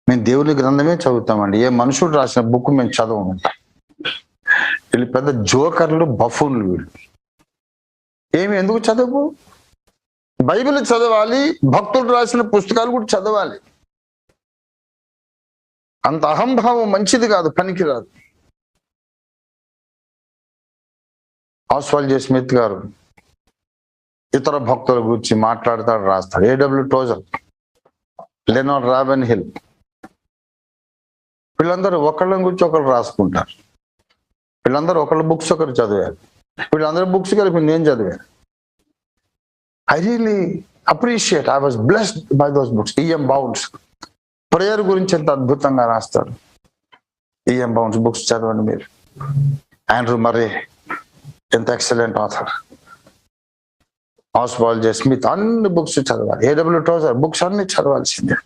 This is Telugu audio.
మేము దేవుని గ్రంథమే చదువుతామండి. ఏ మనుషుడు రాసిన బుక్ మేము చదవమంట. వీళ్ళు పెద్ద జోకర్లు, బఫూన్లు వీళ్ళు. ఎందుకు చదువు? బైబిల్ చదవాలి, భక్తులు రాసిన పుస్తకాలు కూడా చదవాలి. అంత అహంభావం మంచిది కాదు, పనికిరాదు. ఆస్వాల్డ్ జే స్మిత్ గారు ఇతర భక్తుల గురించి మాట్లాడతాడు, రాస్తాడు. A.W. టోజర్, లెనార్డ్ రాబెన్హిల్, వీళ్ళందరూ ఒకళ్ళ గురించి ఒకరు రాసుకుంటారు. వీళ్ళందరూ ఒకళ్ళ బుక్స్ ఒకరు చదివారు. వీళ్ళందరూ బుక్స్ కలిపి నేను చదివాను. I really appreciate, I was blessed by those books. E.M. Bounce prayer గురించి ఎంత అద్భుతంగా రాస్తాడు. E.M. బౌన్స్ బుక్స్ చదవండి మీరు. ఆండ్రూ మర్రే ఎంత ఎక్సలెంట్ ఆథర్. ఆస్వాల్డ్ జే స్మిత్, అన్ని బుక్స్ చదవాలి. A.W. టోజర్ బుక్స్ అన్ని చదవాల్సిందే.